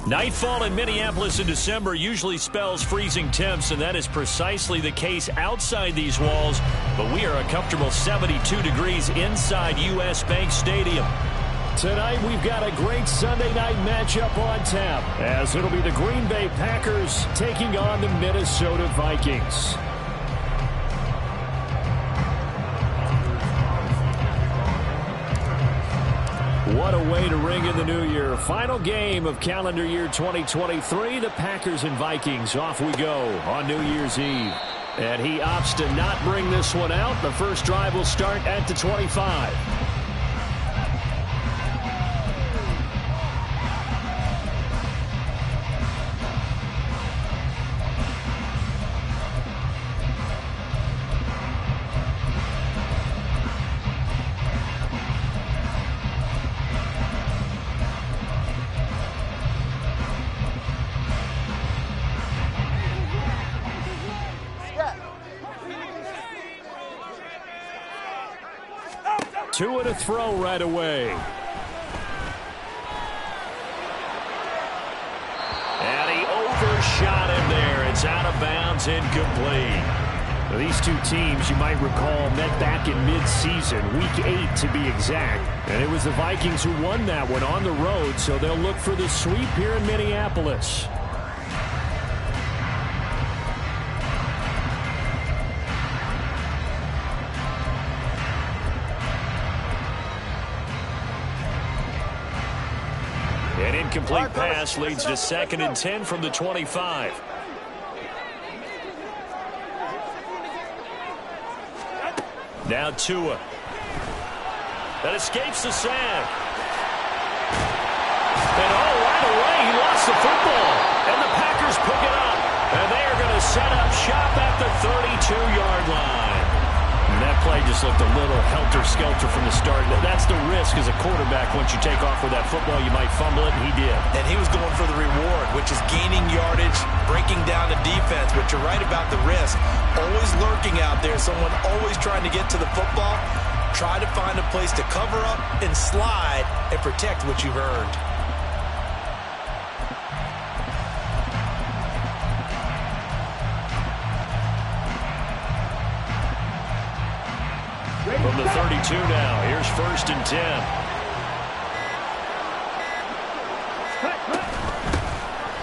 Nightfall in Minneapolis in December usually spells freezing temps, and that is precisely the case outside these walls. But we are a comfortable 72 degrees inside U.S. Bank Stadium. Tonight we've got a great Sunday night matchup on tap, as it'll be the Green Bay Packers taking on the Minnesota Vikings. What a way to ring in the new year. Final game of calendar year 2023. The Packers and Vikings. Off we go on New Year's Eve. And he opts to not bring this one out. The first drive will start at the 25. Two and a throw right away. And he overshot him there. It's out of bounds, incomplete. Now, these two teams, you might recall, met back in mid-season, week 8 to be exact. And it was the Vikings who won that one on the road, so they'll look for the sweep here in Minneapolis. An incomplete pass leads to 2nd and 10 from the 25. Now Tua. That escapes the sack. And right away he lost the football. And the Packers pick it up. And they are going to set up shop at the 32-yard line. And that play just looked a little helter-skelter from the start. That's the risk as a quarterback. Once you take off with that football, you might fumble it, and he did. And he was going for the reward, which is gaining yardage, breaking down the defense. But you're right about the risk. Always lurking out there, someone always trying to get to the football. Try to find a place to cover up and slide and protect what you've earned. From the 32 now, here's 1st and 10.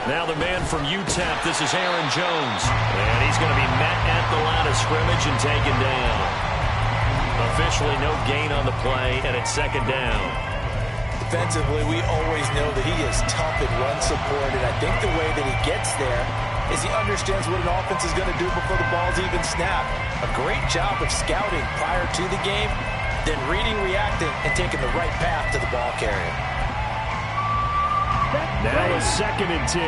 Now the man from UTEP, this is Aaron Jones. And he's going to be met at the line of scrimmage and taken down. Officially no gain on the play, and it's 2nd down. Defensively, we always know that he is tough in run support, and I think the way that he gets there is he understands what an offense is going to do before the ball's even snapped. A great job of scouting prior to the game, then reading, reacting, and taking the right path to the ball carrier. Now a 2nd and 10.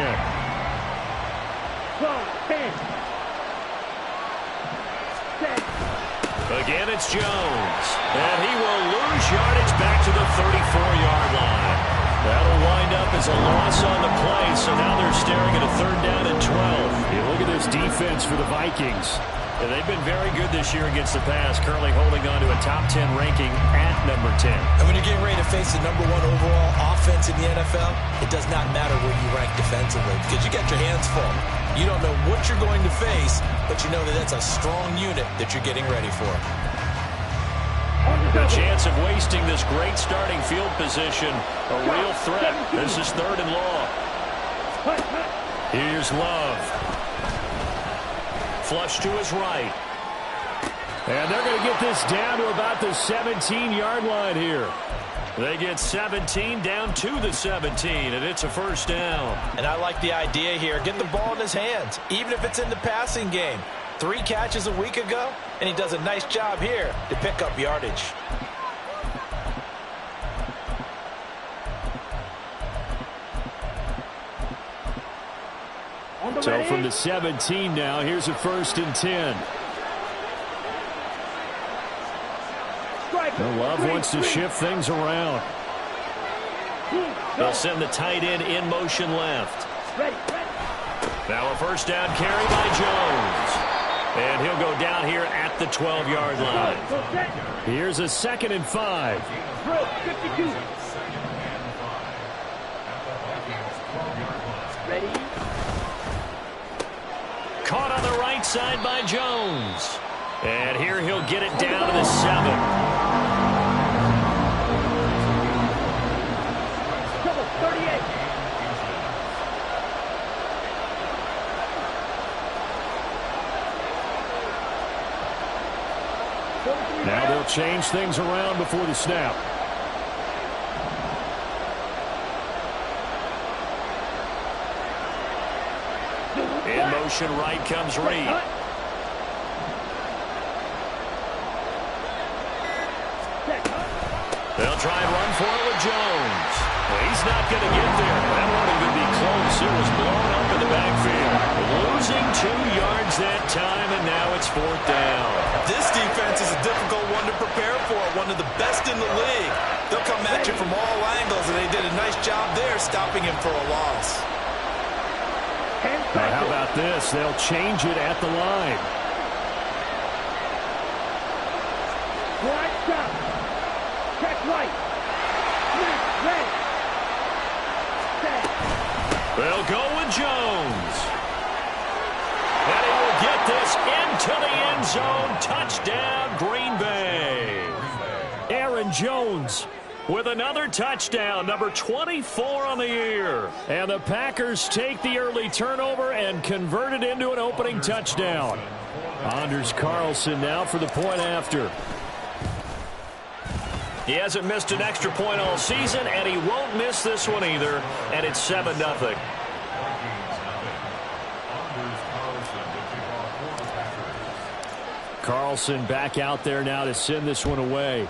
Again, it's Jones. And he will lose yardage back to the 34-yard line. That'll wind up as a loss on the play, so now they're staring at a 3rd down and 12. You look at this defense for the Vikings. And they've been very good this year against the pass, currently holding on to a top 10 ranking at number 10. And when you're getting ready to face the #1 overall offense in the NFL, it does not matter where you rank defensively because you got your hands full. You don't know what you're going to face, but you know that that's a strong unit that you're getting ready for. The chance of wasting this great starting field position, a real threat. This is 3rd and long. Here's Love. Flush to his right. And they're going to get this down to about the 17-yard line here. They get 17 down to the 17, and it's a 1st down. And I like the idea here. Get the ball in his hands, even if it's in the passing game. 3 catches a week ago, and he does a nice job here to pick up yardage. So from the 17 now, here's a 1st and 10. Love wants to shift things around. They'll send the tight end in motion left. Now a 1st down carry by Jones. And he'll go down here at the 12-yard line. Here's a 2nd and 5. Caught on the right side by Jones. And here he'll get it down to the 7. Now they'll change things around before the snap. In motion right comes Reed. They'll try and run for it with Jones. Well, he's not going to get there. That won't even be close. It was blown up in the backfield. Losing 2 yards that time, and now it's 4th down. This defense is a difficult one to prepare for, one of the best in the league. They'll come at you from all angles, and they did a nice job there stopping him for a loss. Now, how about this? They'll change it at the line. They'll go with Jones. And he will get this into the end zone. Touchdown, Green Bay. Aaron Jones with another touchdown, number 24 on the year. And the Packers take the early turnover and convert it into an opening touchdown. Anders Carlson now for the point after. He hasn't missed an extra point all season, and he won't miss this one either. And it's 7-0. Carlson back out there now to send this one away.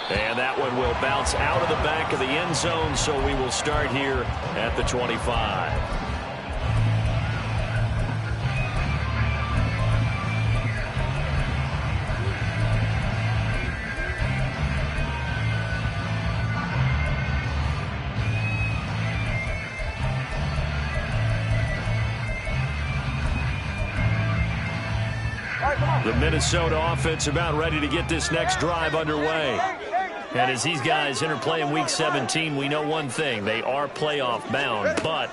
And that one will bounce out of the back of the end zone, so we will start here at the 25. The Minnesota offense about ready to get this next drive underway. And as these guys interplay in Week 17, we know one thing. They are playoff bound, but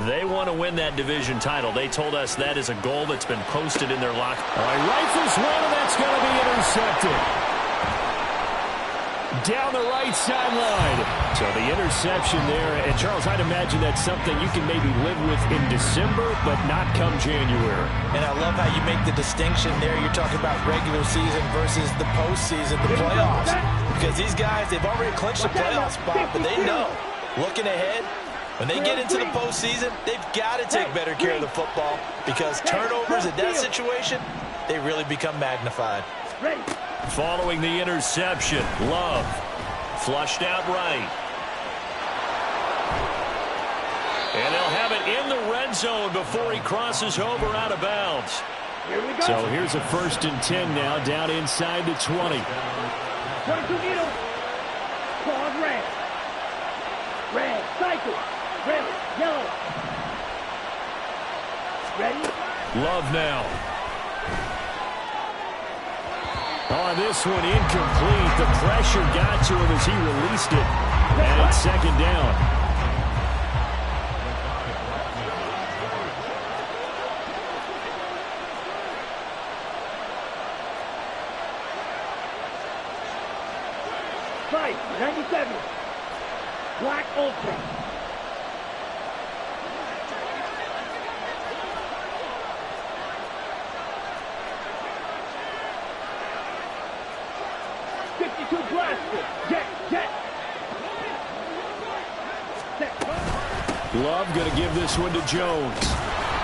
they want to win that division title. They told us that is a goal that's been posted in their locker. All right, rifles one, and that's going to be intercepted. Down the right sideline. So the interception there. And, Charles, I'd imagine that's something you can maybe live with in December, but not come January. And I love how you make the distinction there. You're talking about regular season versus the postseason, the playoffs. Because these guys, they've already clinched a playoff spot, but they know, looking ahead, when they get into the postseason, they've got to take better care of the football because turnovers in that situation, they really become magnified. Following the interception, Love flushed out right. And they'll have it in the red zone before he crosses over out of bounds. So here's a 1st and 10 now down inside the 20. 22 needle. Pause red. Red. Cycle. Red. Yellow. Ready? Love now. On this one, incomplete. The pressure got to him as he released it. And it's 2nd down. Fight, 97. Black Ultra. Love going to give this one to Jones.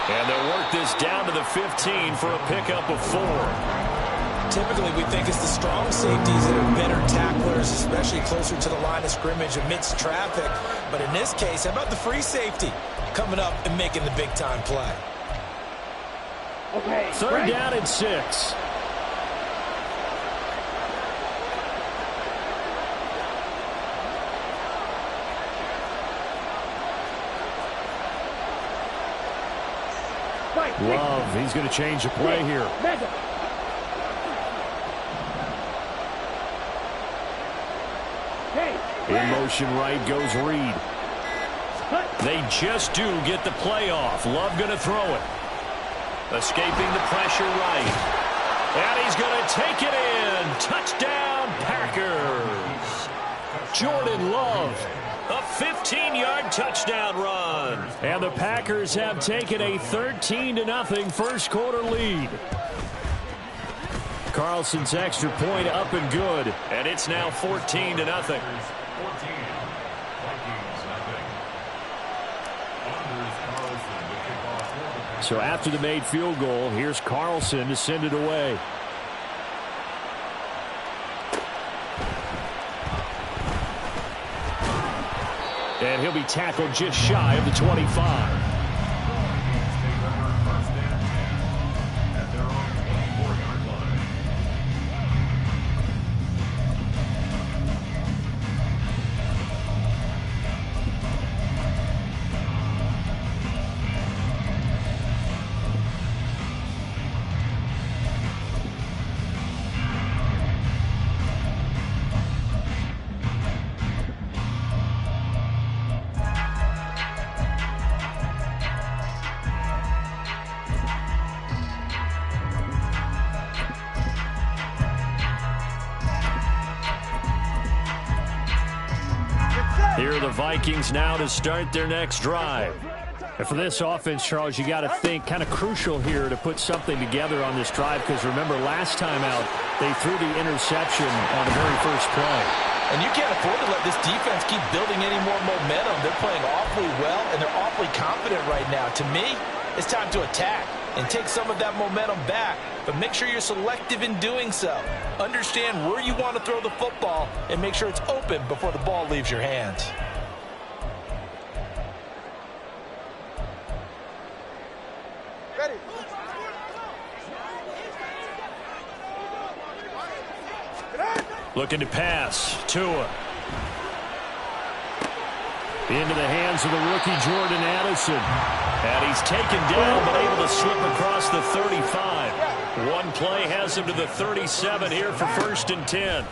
And they'll work this down to the 15 for a pickup of 4. Typically, we think it's the strong safeties that are better tacklers, especially closer to the line of scrimmage amidst traffic. But in this case, how about the free safety coming up and making the big-time play? Okay. Third down and 6. Love, he's going to change the play here. In motion right goes Reed. They just do get the play off. Love going to throw it. Escaping the pressure right. And he's going to take it in. Touchdown, Packers. Jordan Love. A 15-yard touchdown run. And the Packers have taken a 13-0 first quarter lead. Carlson's extra point up and good. And it's now 14-0. So after the made field goal, here's Carlson to send it away. And he'll be tackled just shy of the 25. Here are the Vikings now to start their next drive. And for this offense, Charles, you got to think kind of crucial here to put something together on this drive, because remember last time out they threw the interception on the very first play. And you can't afford to let this defense keep building any more momentum. They're playing awfully well, and they're awfully confident right now. To me, it's time to attack and take some of that momentum back, but make sure you're selective in doing so. Understand where you want to throw the football and make sure it's open before the ball leaves your hands. Ready. Looking to pass. Tua. Into the hands of the rookie Jordan Addison. And he's taken down, but able to slip across the 35. One play has him to the 37 here for 1st and 10.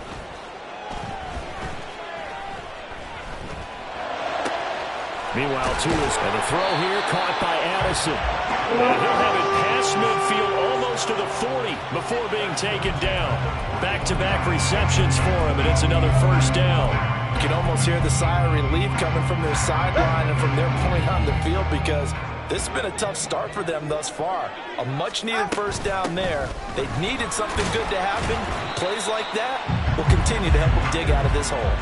Meanwhile, Tua's and the throw here caught by Addison. And he'll have it past midfield almost to the 40 before being taken down. Back-to-back receptions for him, and it's another 1st down. You can almost hear the sigh of relief coming from their sideline and from their point on the field, because this has been a tough start for them thus far. A much-needed 1st down there. They needed something good to happen. Plays like that will continue to help them dig out of this hole.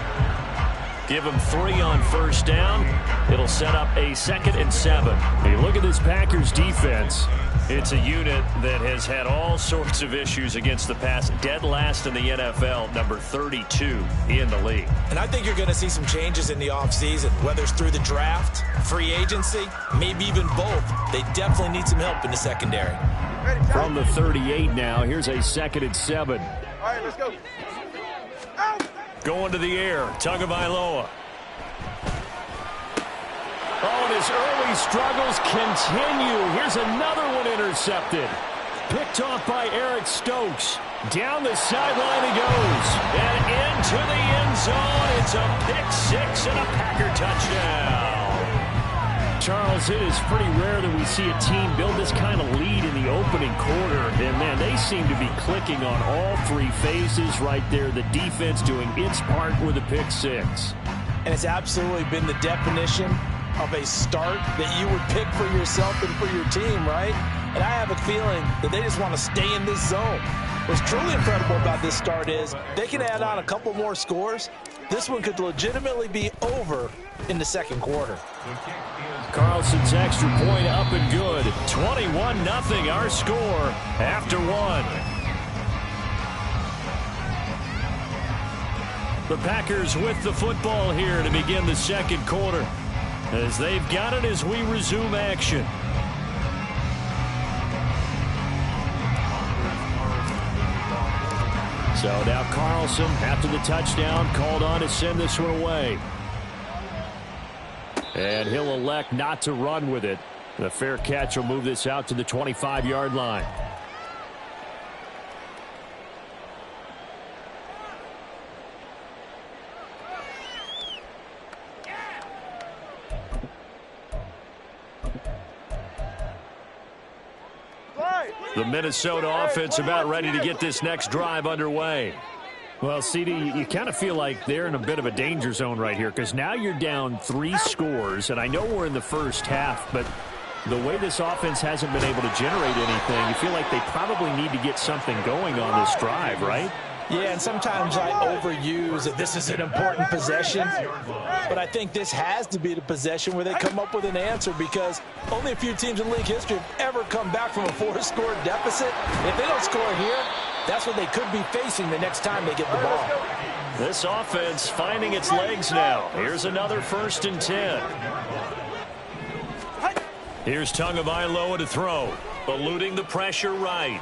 Give them 3 on 1st down. It'll set up a 2nd and 7. Hey, look at this Packers defense. It's a unit that has had all sorts of issues against the pass. Dead last in the NFL, number 32 in the league. And I think you're going to see some changes in the offseason, whether it's through the draft, free agency, maybe even both. They definitely need some help in the secondary. From the 38 now, here's a 2nd and 7. All right, let's go. Going to the air, Tagovailoa. Oh, and his early struggles continue. Here's another one intercepted. Picked off by Eric Stokes. Down the sideline he goes. And into the end zone. It's a pick-6 and a Packer touchdown. Charles, it is pretty rare that we see a team build this kind of lead in the opening quarter. And, man, they seem to be clicking on all 3 phases right there. The defense doing its part with a pick-6. And it's absolutely been the definition of a start that you would pick for yourself and for your team, right? And I have a feeling that they just want to stay in this zone. What's truly incredible about this start is they can add on a couple more scores. This one could legitimately be over in the 2nd quarter. Carlson's extra point up and good. 21-0 our score after 1. The Packers with the football here to begin the second quarter, as they've got it as we resume action. So now Carlson, after the touchdown, called on to send this one away. And he'll elect not to run with it. The fair catch will move this out to the 25-yard line. The Minnesota offense about ready to get this next drive underway. Well, CD, you kind of feel like they're in a bit of a danger zone right here because now you're down 3 scores, and I know we're in the first half, but the way this offense hasn't been able to generate anything, you feel like they probably need to get something going on this drive, right? Yeah, and sometimes I overuse that this is an important possession, but I think this has to be the possession where they come up with an answer because only a few teams in league history have ever come back from a 4-score deficit. If they don't score here, that's what they could be facing the next time they get the ball. This offense finding its legs now. Here's another 1st and 10. Here's Tagovailoa to throw, eluding the pressure right.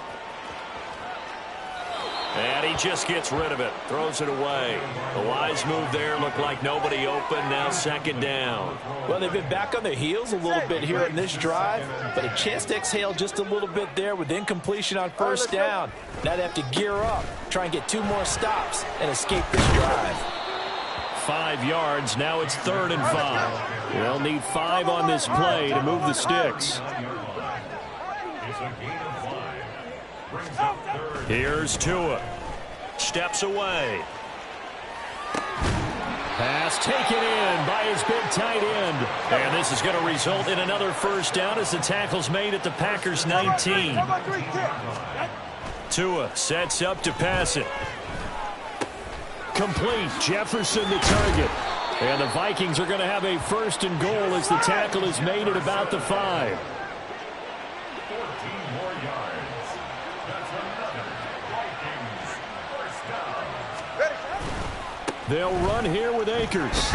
And he just gets rid of it, throws it away. The wise move there, looked like nobody open, now 2nd down. Well, they've been back on their heels a little bit here in this drive, but a chance to exhale just a little bit there with incompletion on 1st down. Now they have to gear up, try and get 2 more stops and escape this drive. 5 yards, now it's 3rd and 5. They'll need 5 on this play to move the sticks. Here's Tua. Steps away. Pass taken in by his big tight end. And this is going to result in another 1st down as the tackle's made at the Packers' 19. Tua sets up to pass it. Complete. Jefferson the target. And the Vikings are going to have a 1st and goal as the tackle is made at about the 5. They'll run here with Akers.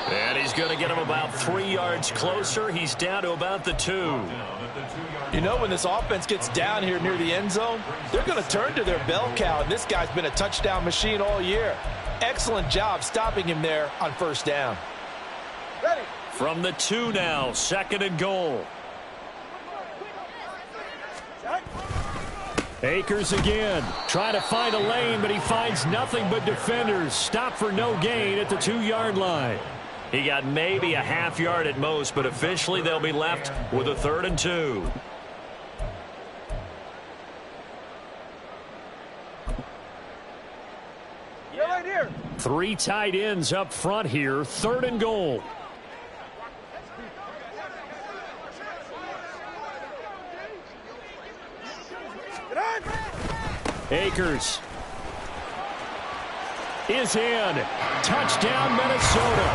And he's going to get him about 3 yards closer. He's down to about the 2. You know, when this offense gets down here near the end zone, they're going to turn to their bell cow, and this guy's been a touchdown machine all year. Excellent job stopping him there on 1st down. From the 2 now, 2nd and goal. Akers again, trying to find a lane, but he finds nothing but defenders. Stop for no gain at the 2-yard line. He got maybe a half yard at most, but officially they'll be left with a 3rd and 2. You're right here. 3 tight ends up front here, 3rd and goal. Akers is in. Touchdown, Minnesota.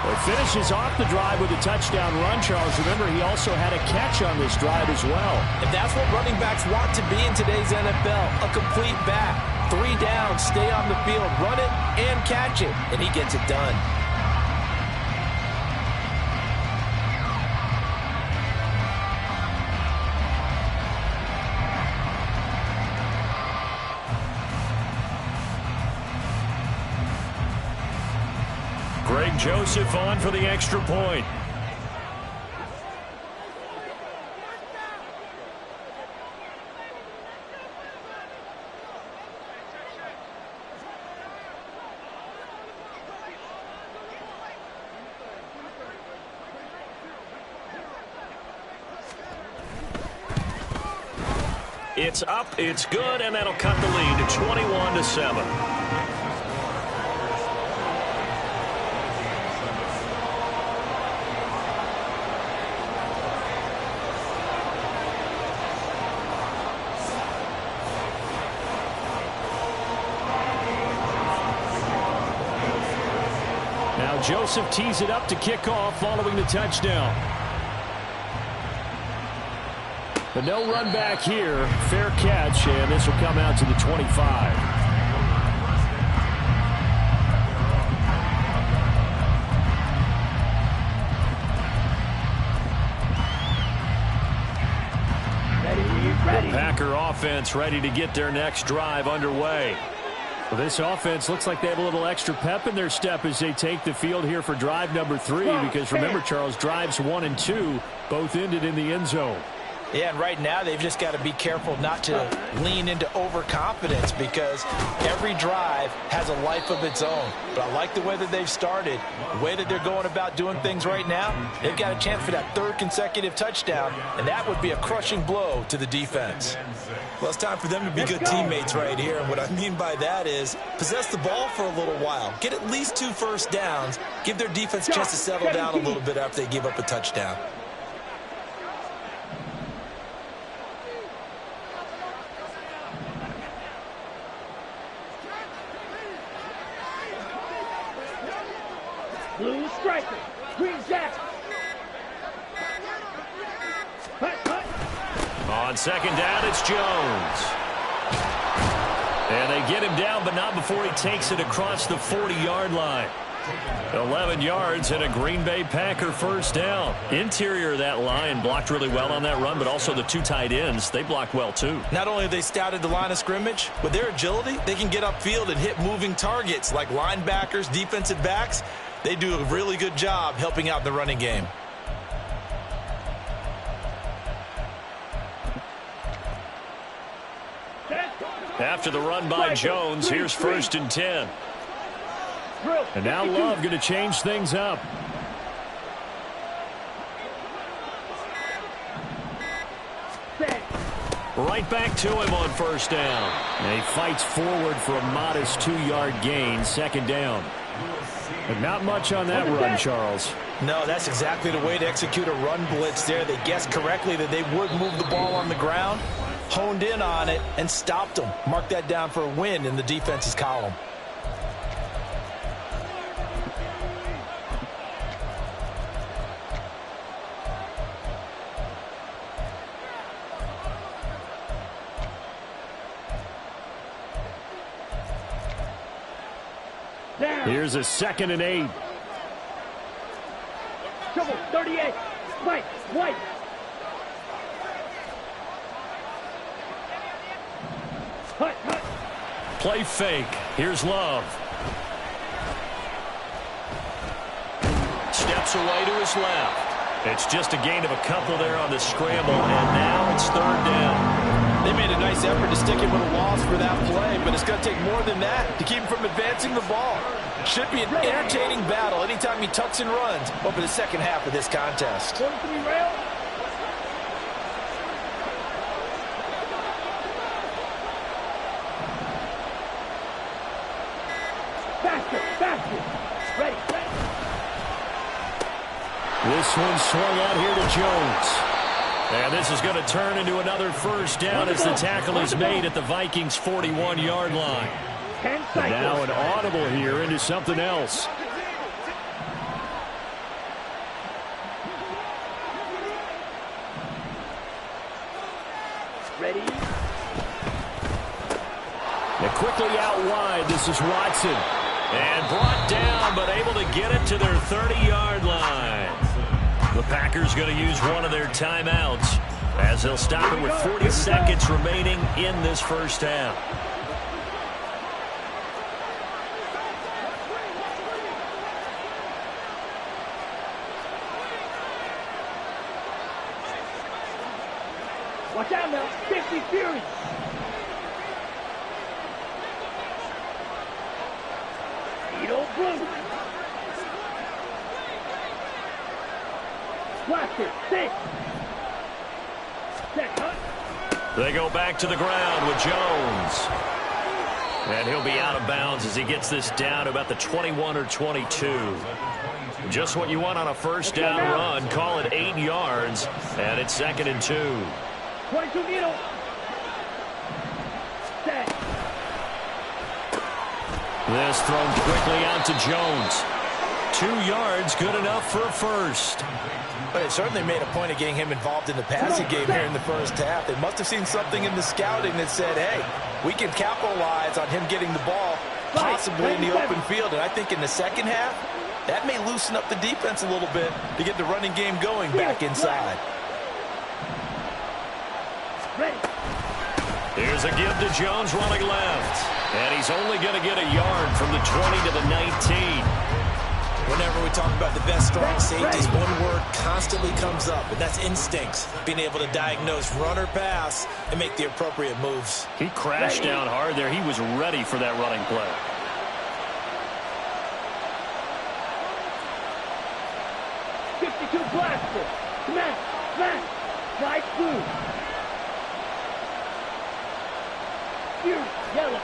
It finishes off the drive with a touchdown run, Charles. Remember, he also had a catch on this drive as well. And that's what running backs want to be in today's NFL, a complete back. 3 down, stay on the field, run it, and catch it. And he gets it done. Greg Joseph on for the extra point. It's up, it's good, and that'll cut the lead to 21-7. Now Joseph tees it up to kick off following the touchdown. But no run back here. Fair catch, and this will come out to the 25. Packer offense ready to get their next drive underway. Well, this offense looks like they have a little extra pep in their step as they take the field here for drive number 3, because remember, Charles, drives 1 and 2 both ended in the end zone. Yeah, and right now they've just got to be careful not to lean into overconfidence, because every drive has a life of its own. But I like the way that they've started, the way that they're going about doing things right now. They've got a chance for that 3rd consecutive touchdown, and that would be a crushing blow to the defense. Well, it's time for them to be good teammates right here. And what I mean by that is possess the ball for a little while. Get at least 2 first downs. Give their defense a chance to settle down a little bit after they give up a touchdown. Blue striker. Green jacket. On 2nd down, it's Jones. And they get him down, but not before he takes it across the 40-yard line. 11 yards and a Green Bay Packer first down. Interior of that line blocked really well on that run, but also the 2 tight ends, they blocked well too. Not only have they scouted the line of scrimmage, with their agility, they can get upfield and hit moving targets like linebackers, defensive backs. They do a really good job helping out the running game. After the run by Jones, here's 1st and 10. And now Love going to change things up. Right back to him on 1st down. And he fights forward for a modest 2-yard gain, 2nd down. But not much on that run, Charles. No, that's exactly the way to execute a run blitz there. They guessed correctly that they would move the ball on the ground, honed in on it, and stopped them. Mark that down for a win in the defense's column. Here's a 2nd and 8. Trouble, 38. White. Hut. Play fake. Here's Love. Steps away to his left. It's just a gain of a couple there on the scramble, and now it's 3rd down. They made a nice effort to stick him with a loss for that play, but it's going to take more than that to keep him from advancing the ball. Should be an entertaining battle anytime he tucks and runs over the 2nd half of this contest. 43 rail. Faster. Ready. This one swung out here to Jones. And this is going to turn into another 1st down as the tackle is made at the Vikings' 41-yard line. And now an audible here into something else. Ready. And quickly out wide, this is Watson. And brought down, but able to get it to their 30-yard line. The Packers going to use one of their timeouts as they'll stop it with 40 seconds remaining in this 1st half. Watch out now. 50 Fury. Blue. Blaster, 6. Set, cut. They go back to the ground with Jones. And he'll be out of bounds as he gets this down to about the 21 or 22. Just what you want on a 1st down run. Call it 8 yards. And it's 2nd and 2. 22 needle. Set. This thrown quickly out to Jones. 2 yards, good enough for a 1st. But it certainly made a point of getting him involved in the passing game here in the 1st half. They must have seen something in the scouting that said, hey, we can capitalize on him getting the ball, possibly in the open field. And I think in the 2nd half, that may loosen up the defense a little bit to get the running game going back inside. Ready. Here's a give to Jones running left. And he's only going to get a yard from the 20 to the 19. Whenever we talk about the best strong safeties, one word constantly comes up, and that's instincts. Being able to diagnose run or pass and make the appropriate moves. He crashed down hard there. He was ready for that running play. Blaster. Smash. Smash. Slide through. Fury. Yellow.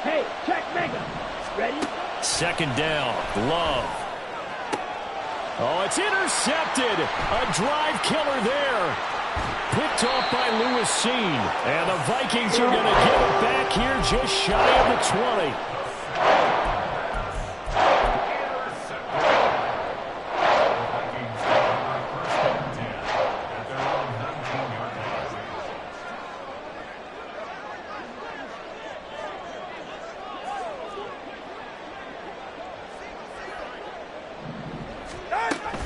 Hey, check Mega. Ready? Second down. Love. Oh, it's intercepted. A drive killer there. Picked off by Lewis Seen. And the Vikings are going to give it back here just shy of the 20.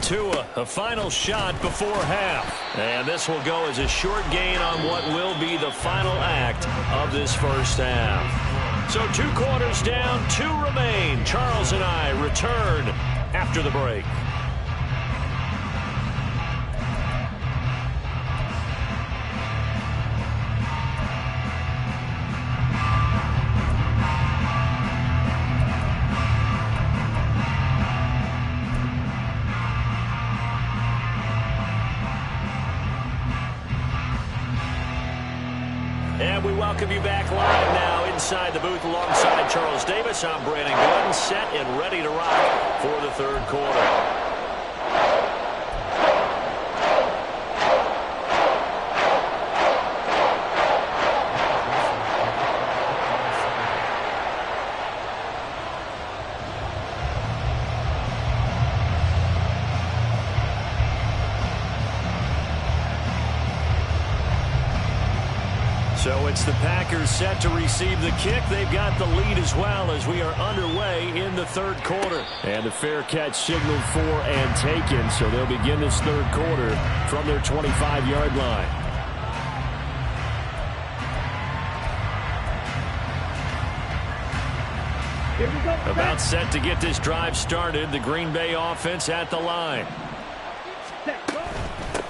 Tua, a final shot before half. And this will go as a short gain on what will be the final act of this first half. So 2 quarters down, 2 remain. Charles and I return after the break. And we welcome you back live now inside the booth alongside Charles Davis. I'm Brandon Gordon, set and ready to rock for the third quarter. So it's the Packers set to receive the kick. They've got the lead as well as we are underway in the third quarter. And the fair catch signaled for and taken. So they'll begin this third quarter from their 25-yard line. Here we go. About set to get this drive started. The Green Bay offense at the line.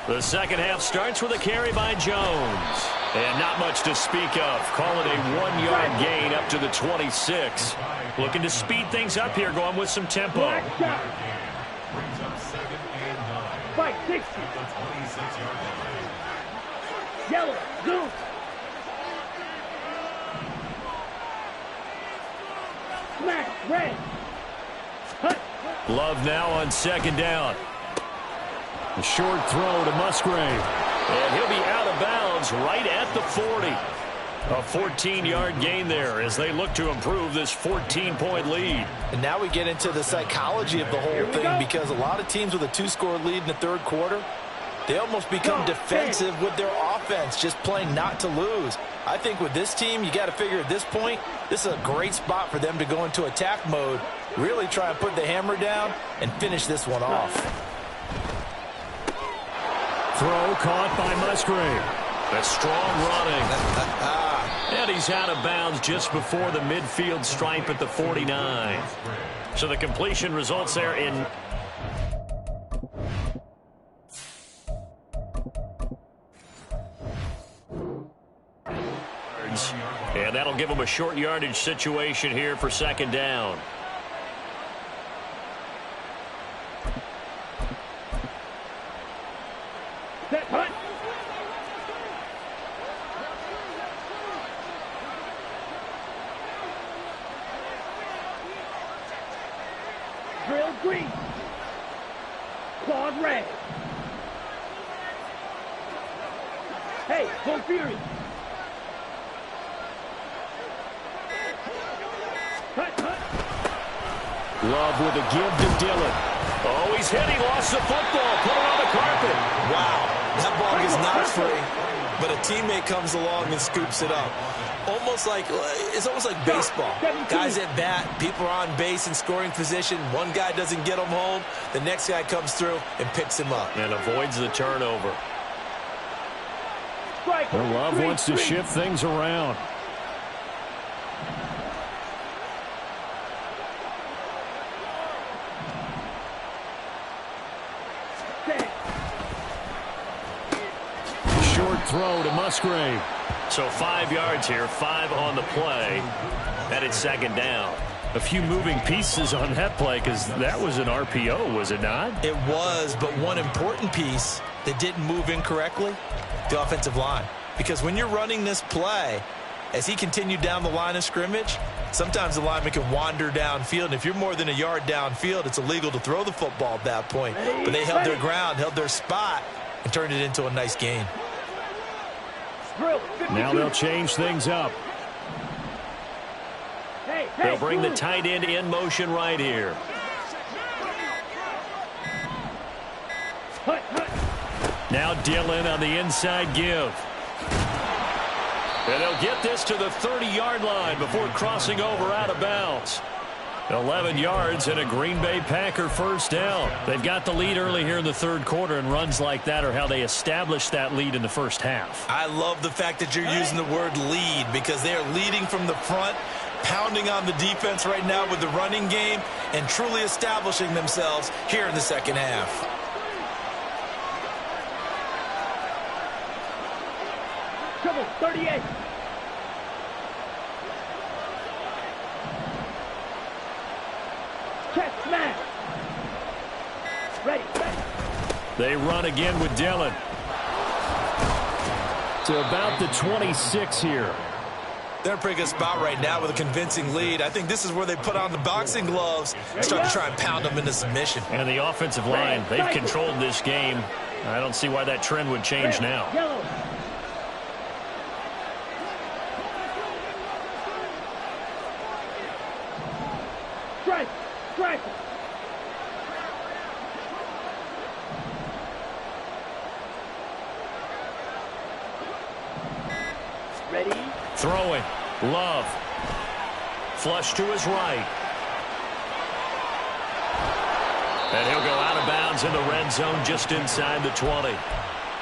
The second half starts with a carry by Jones. And not much to speak of. Call it a 1-yard gain up to the 26. Looking to speed things up here, going with some tempo. Fight 60. Yellow. Zoom. Smash. Red. Hut. Love now on second down. A short throw to Musgrave. And he'll be out of bounds right at the 40. A 14-yard gain there as they look to improve this 14-point lead. And now we get into the psychology of the whole thing, because a lot of teams with a 2-score lead in the third quarter, they almost become defensive with their offense, just playing not to lose. I think with this team, you got to figure at this point, this is a great spot for them to go into attack mode, really try and put the hammer down and finish this one off. Throw caught by Musgrave. A strong running. And he's out of bounds just before the midfield stripe at the 49. So the completion results there in... And that'll give him a short yardage situation here for second down. Drill green. Claude red. Hey, full fury. Love with a give to Dillon. Oh, he's hit. He lost the football. Put it on the carpet. Wow, that ball is not free, but a teammate comes along and scoops it up. It's almost like baseball. Guys at bat, people are on base in scoring position. One guy doesn't get him home. The next guy comes through and picks him up. And avoids the turnover. Well, Love wants to shift things around. Short throw to Musgrave. So 5 yards here, 5 on the play. And it's second down. A few moving pieces on that play because that was an RPO, was it not? It was, but one important piece that didn't move incorrectly, the offensive line. Because when you're running this play, as he continued down the line of scrimmage, sometimes the lineman can wander downfield. And if you're more than a yard downfield, it's illegal to throw the football at that point. But they held their ground, held their spot, and turned it into a nice gain. Now they'll change things up. They'll bring the tight end in motion right here. Now Dillon on the inside give. And they'll get this to the 30-yard line before crossing over out of bounds. 11 yards and a Green Bay Packer first down. They've got the lead early here in the third quarter, and runs like that are how they established that lead in the first half. I love the fact that you're using the word lead because they are leading from the front, pounding on the defense right now with the running game, and truly establishing themselves here in the second half. Trouble, 38. Check, smash. Ready. They run again with Dillon. To about the 26 here. They're in a pretty good spot right now with a convincing lead. I think this is where they put on the boxing gloves and start to try and pound them into submission. And the offensive line, they've controlled this game. I don't see why that trend would change now. Yellow. Strike. Ready. Throwing. Love. Flush to his right. And he'll go out of bounds in the red zone just inside the 20.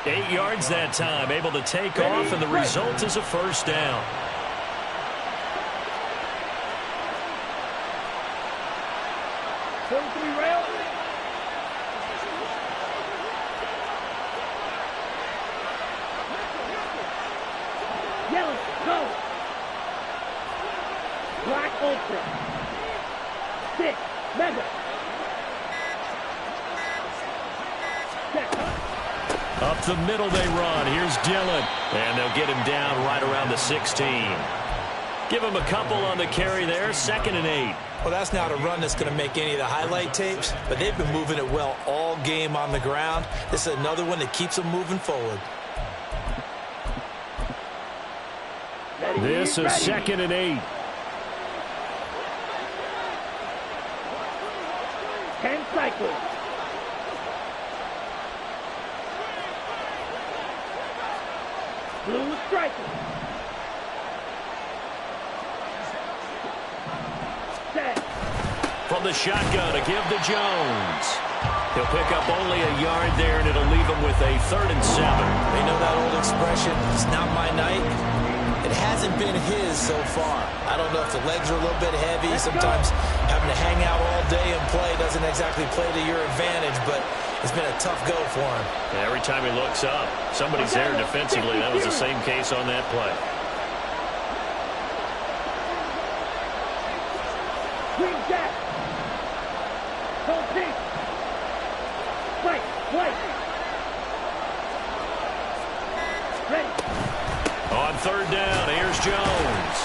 8 yards that time, able to take off, and the result is a first down. Rail. Yellow, go. Black Ultra. 6, Mega. Up the middle they run. Here's Dillon. And they'll get him down right around the 16. Give him a couple on the carry there. 2nd and 8. Well, that's not a run that's going to make any of the highlight tapes, but they've been moving it well all game on the ground. This is another one that keeps them moving forward. This is 2nd and 8. 10 cycles. Blue striker. Set. From the shotgun, a give to Jones. He'll pick up only a yard there, and it'll leave him with a 3rd and 7. They know that old expression, it's not my night. It hasn't been his so far. I don't know if the legs are a little bit heavy. Sometimes having to hang out all day and play doesn't exactly play to your advantage, but it's been a tough go for him. And every time he looks up, somebody's there defensively. That was the same case on that play. Green Jack. Hold deep. Fight. Ready. On 3rd down, here's Jones.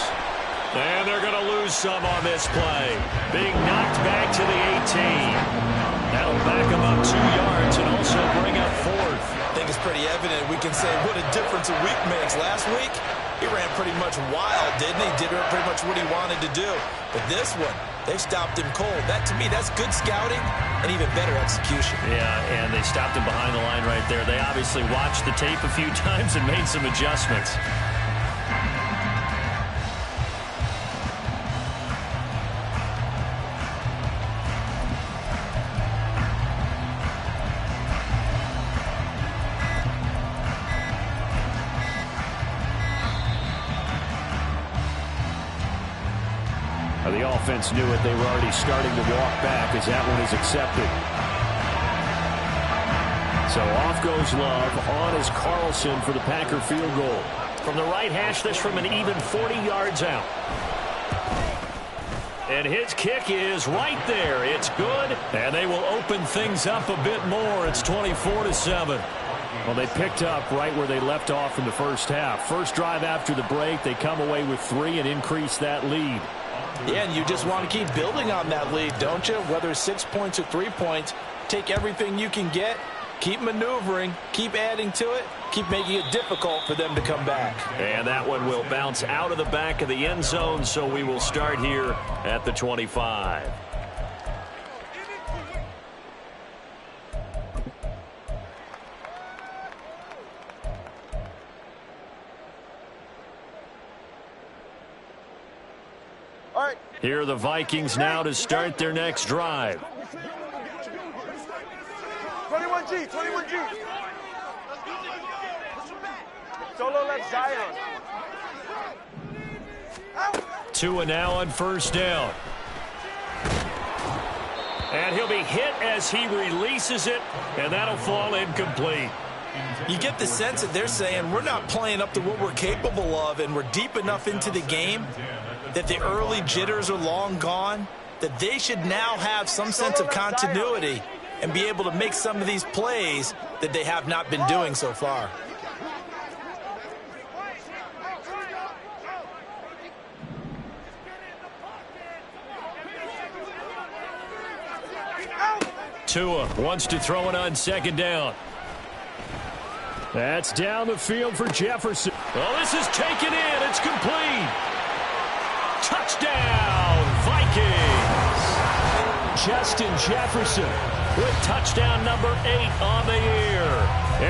And they're going to lose some on this play. Being knocked back to the 18. That'll back him up 2 yards and also bring up 4th. I think it's pretty evident. We can say what a difference a week makes. Last week, he ran pretty much wild, didn't he? Did pretty much what he wanted to do. But this one, they stopped him cold. That, to me, that's good scouting and even better execution. Yeah, and they stopped him behind the line right there. They obviously watched the tape a few times and made some adjustments. The offense knew it. They were already starting to walk back as that one is accepted. So off goes Love. On is Carlson for the Packer field goal. From the right hash, this from an even 40 yards out. And his kick is right there. It's good, and they will open things up a bit more. It's 24-7. Well, they picked up right where they left off in the first half. First drive after the break, they come away with 3 and increase that lead. Yeah, and you just want to keep building on that lead, don't you? Whether it's 6 points or 3 points, take everything you can get, keep maneuvering, keep adding to it, keep making it difficult for them to come back. And that one will bounce out of the back of the end zone, so we will start here at the 25. All right. Here are the Vikings now to start their next drive. 21G, 21G. Solo left Zion. Tua now on first down. And he'll be hit as he releases it, and that'll fall incomplete. You get the sense that they're saying we're not playing up to what we're capable of, and we're deep enough into the game that the early jitters are long gone, that they should now have some sense of continuity and be able to make some of these plays that they have not been doing so far. Tua wants to throw it on second down. That's down the field for Jefferson. Well, this is taken in. It's complete. Touchdown, Vikings. Justin Jefferson with touchdown number 8 on the year.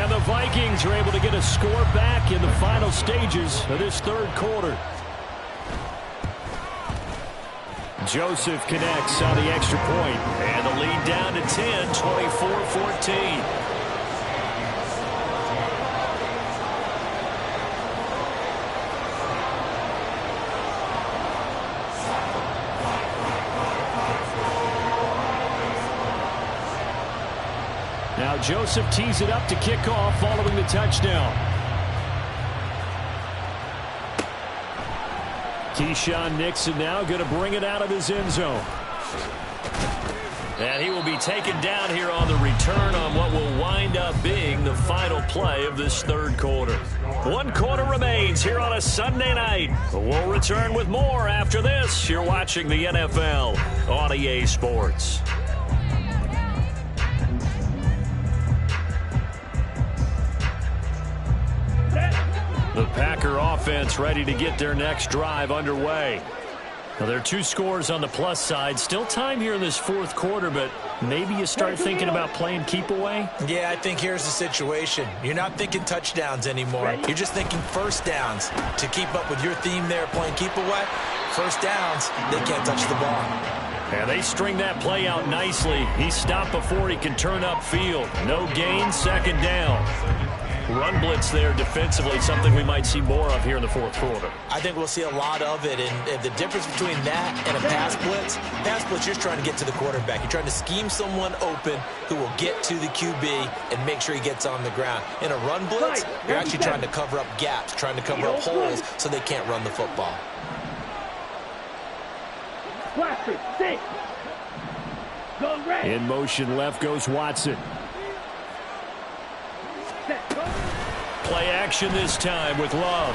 And the Vikings are able to get a score back in the final stages of this third quarter. Joseph connects on the extra point. And the lead down to 10, 24-14. Now Joseph tees it up to kick off following the touchdown. Keyshawn Nixon now going to bring it out of his end zone. And he will be taken down here on the return on what will wind up being the final play of this third quarter. 1 quarter remains here on a Sunday night. We'll return with more after this. You're watching the NFL on EA Sports. The Packer offense ready to get their next drive underway. Now, there are 2 scores on the plus side. Still time here in this fourth quarter, but maybe you start thinking about playing keep away? Yeah, I think here's the situation. You're not thinking touchdowns anymore. You're just thinking first downs. To keep up with your theme there, playing keep away, first downs, they can't touch the ball. And they string that play out nicely. He stopped before he can turn upfield. No gain, second down. Run blitz there defensively, something we might see more of here in the fourth quarter. I think we'll see a lot of it, and the difference between that and a pass blitz, you're trying to get to the quarterback. You're trying to scheme someone open who will get to the QB and make sure he gets on the ground. In a run blitz, you're actually trying to cover up gaps, trying to cover up holes so they can't run the football. In motion left goes Watson. Play action this time with Love.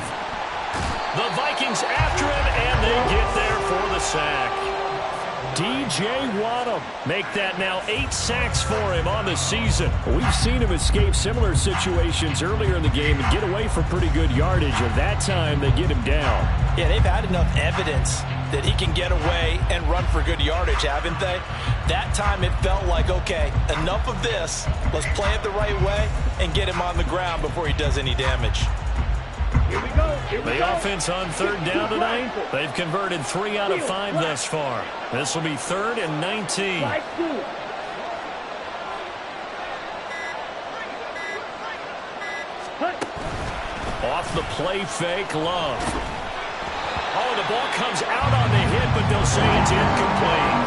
The Vikings after him, and they get there for the sack. DJ Waddle make that now 8 sacks for him on the season. We've seen him escape similar situations earlier in the game and get away for pretty good yardage, and that time they get him down. Yeah, they've had enough evidence that he can get away and run for good yardage, haven't they? That time it felt like, okay, enough of this. Let's play it the right way and get him on the ground before he does any damage. Here we go. The offense on third down tonight, they've converted 3 out of 5 thus far. This will be 3rd and 19. Off the play fake, Love. Oh, the ball comes out on the hit, but they'll say it's incomplete.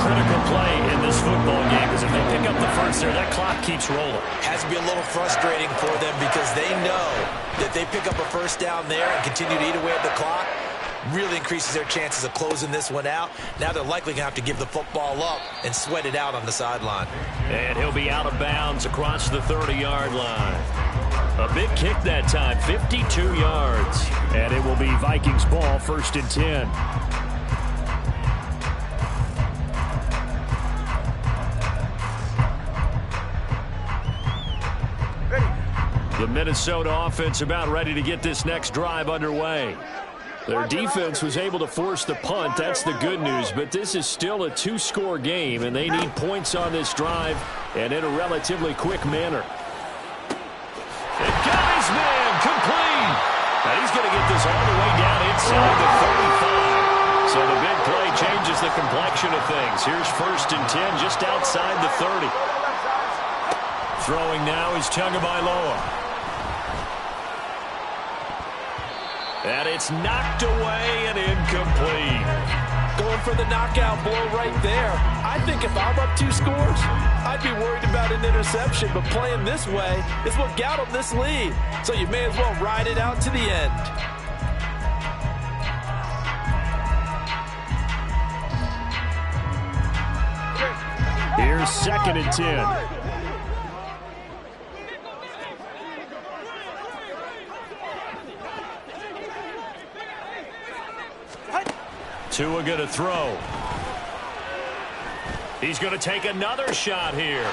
Critical play in this football game, because if they pick up the first there, that clock keeps rolling. Has to be a little frustrating for them because they know that they pick up a first down there and continue to eat away at the clock, really increases their chances of closing this one out. Now they're likely going to have to give the football up and sweat it out on the sideline. And he'll be out of bounds across the 30-yard line. A big kick that time, 52 yards. And it will be Vikings ball, 1st and 10. The Minnesota offense about ready to get this next drive underway. Their defense was able to force the punt. That's the good news. But this is still a 2-score game, and they need points on this drive and in a relatively quick manner. And got his man complete. And he's going to get this all the way down inside the 35. So the big play changes the complexion of things. Here's 1st and 10 just outside the 30. Throwing now is Tagovailoa. And it's knocked away and incomplete. Going for the knockout blow right there. I think if I'm up 2 scores, I'd be worried about an interception, but playing this way is what got them this lead. So you may as well ride it out to the end. Here's 2nd and 10. Tua going to throw. He's going to take another shot here.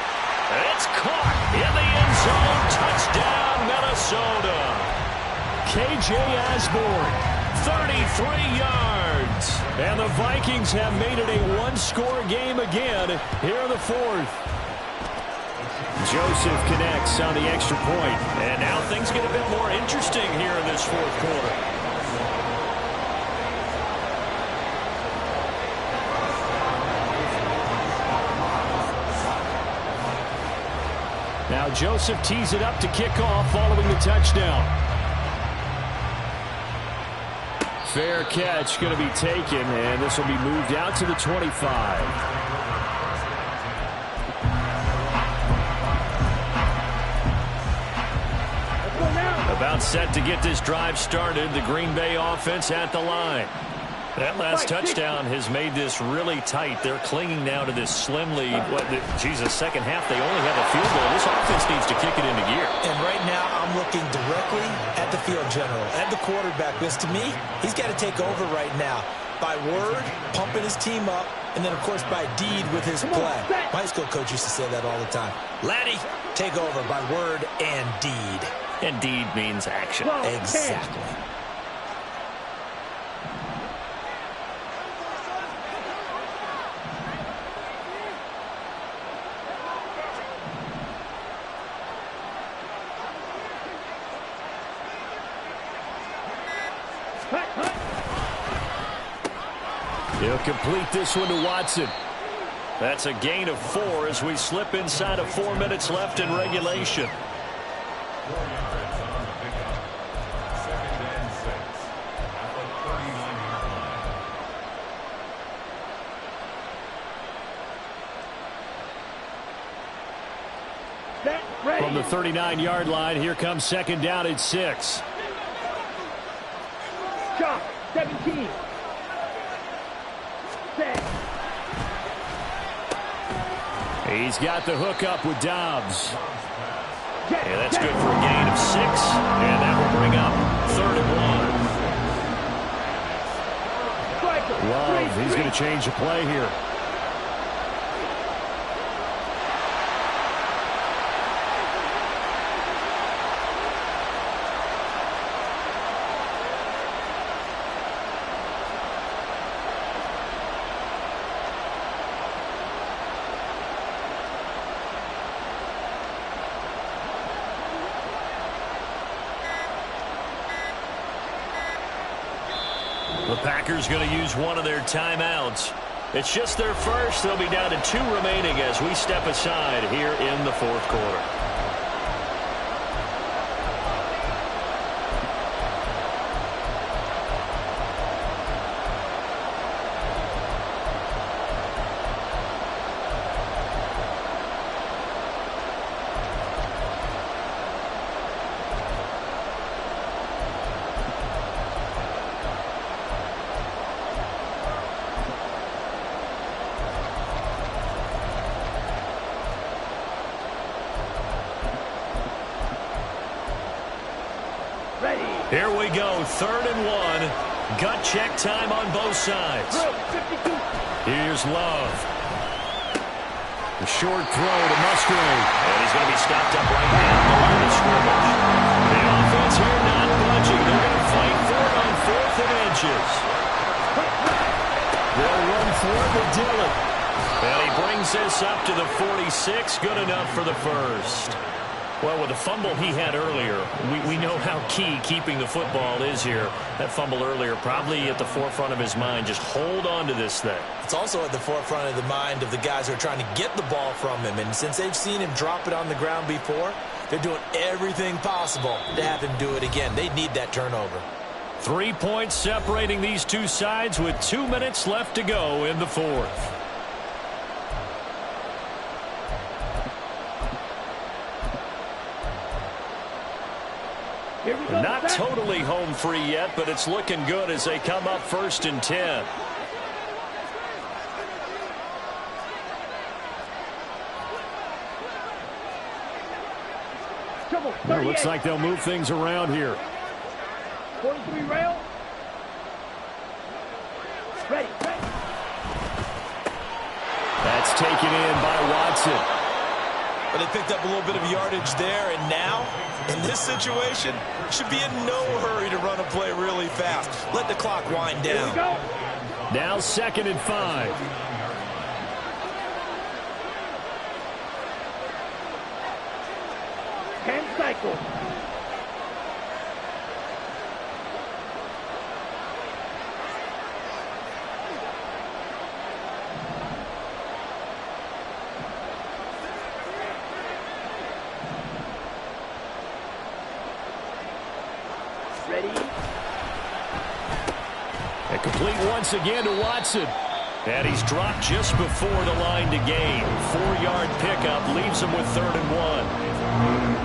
It's caught in the end zone. Touchdown, Minnesota. K.J. Osborne, 33 yards. And the Vikings have made it a 1-score game again here in the 4th. Joseph connects on the extra point. And now things get a bit more interesting here in this 4th quarter. Now Joseph tees it up to kick off following the touchdown. Fair catch going to be taken, and this will be moved out to the 25. About set to get this drive started. The Green Bay offense at the line. That last touchdown has made this really tight. They're clinging now to this slim lead. Second half, they only have a field goal. This offense needs to kick it into gear. And right now, I'm looking directly at the field general, at the quarterback, because to me, he's got to take over right now. By word, pumping his team up, and then, of course, by deed with his play. My high school coach used to say that all the time. Laddie, take over by word and deed. And deed means action. Exactly. He'll complete this one to Watson. That's a gain of 4 as we slip inside of 4 minutes left in regulation. From the 39-yard line, here comes 2nd down and 6. Chop, 17. He's got the hook up with Dobbs. Yeah, that's good for a gain of 6. And that will bring up 3rd and 1. Love, he's going to change the play here. The Packers going to use one of their timeouts. It's just their first. They'll be down to 2 remaining as we step aside here in the 4th quarter. Here we go, 3rd and 1. Gut check time on both sides. Here's Love. The short throw to Musgrave. And he's going to be stopped up right now at the line of scrimmage. The offense here not budging. They're going to fight for it on 4th and inches. They'll run for it with Dillon. And he brings this up to the 46. Good enough for the first. Well, with the fumble he had earlier, we know how key keeping the football is here. That fumble earlier probably at the forefront of his mind. Just hold on to this thing. It's also at the forefront of the mind of the guys who are trying to get the ball from him. And since they've seen him drop it on the ground before, they're doing everything possible to have him do it again. They need that turnover. 3 points separating these two sides with 2 minutes left to go in the 4th. Not totally home free yet, but it's looking good as they come up 1st and 10. Well, it looks like they'll move things around here. 43 rail. Ready. That's taken in by Watson. But they picked up a little bit of yardage there, and now, in this situation, should be in no hurry to run a play really fast. Let the clock wind down. Here we go. Now 2nd and 5. 10 cycles. Ready. And complete once again to Watson. And he's dropped just before the line to gain. 4-yard pickup leaves him with 3rd and 1.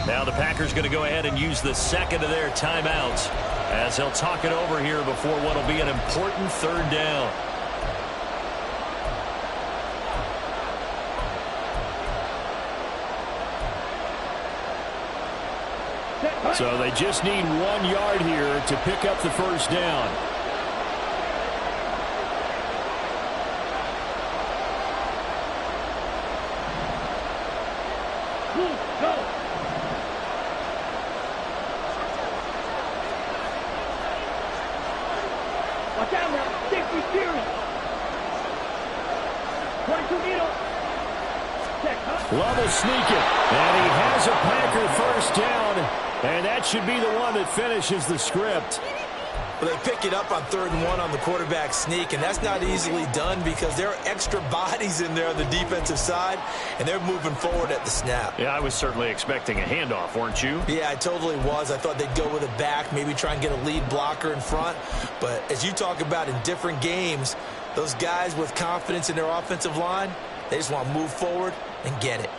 Now the Packers going to go ahead and use the 2nd of their timeouts as they'll talk it over here before what will be an important 3rd down. So they just need 1 yard here to pick up the 1st down. Go. Watch out now. 60 series. 22 needle. Check, huh? Love will sneak it. And he has a Packer 1st down. And that should be the one that finishes the script. Well, they pick it up on 3rd and 1 on the quarterback sneak, and that's not easily done because there are extra bodies in there on the defensive side, and they're moving forward at the snap. Yeah, I was certainly expecting a handoff, weren't you? Yeah, I totally was. I thought they'd go with a back, maybe try and get a lead blocker in front. But as you talk about in different games, those guys with confidence in their offensive line, they just want to move forward and get it.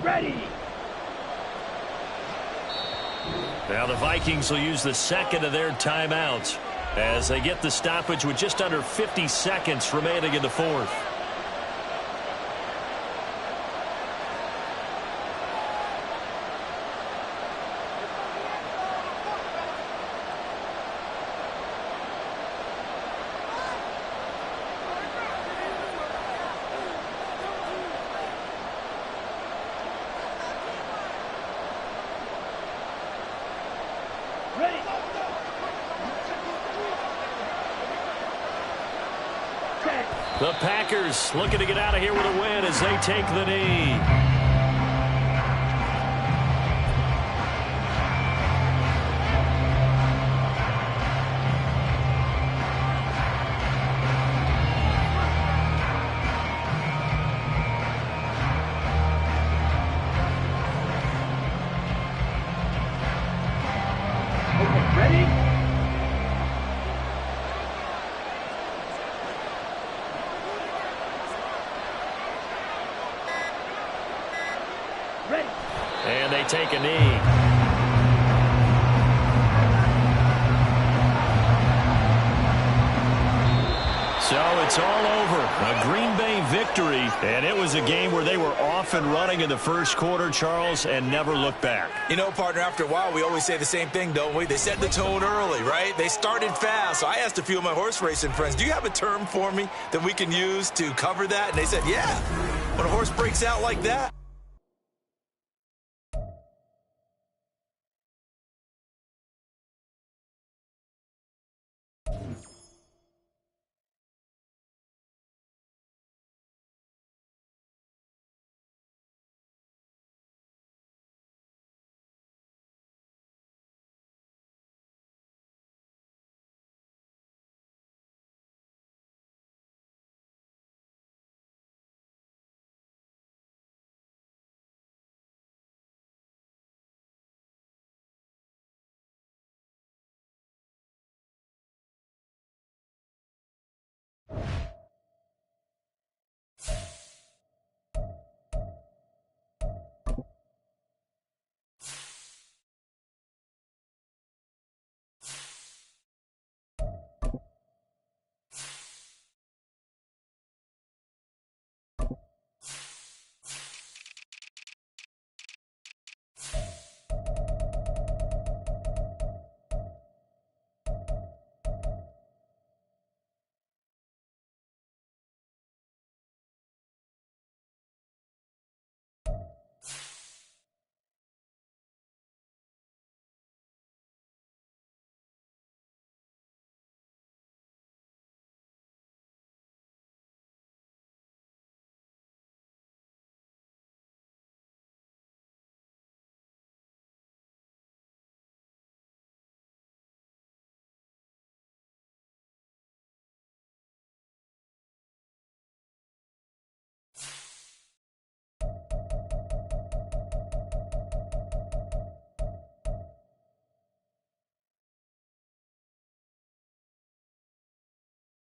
Ready. Now the Vikings will use the 2nd of their timeouts as they get the stoppage with just under 50 seconds remaining in the 4th. The Packers looking to get out of here with a win as they take the knee. take a knee. So it's all over. A Green Bay victory, and it was a game where they were off and running in the first quarter, Charles, and never looked back. You know, partner, after a while, we always say the same thing, don't we? They set the tone early, right? They started fast. So I asked a few of my horse racing friends, do you have a term for me that we can use to cover that? And they said, yeah, when a horse breaks out like that,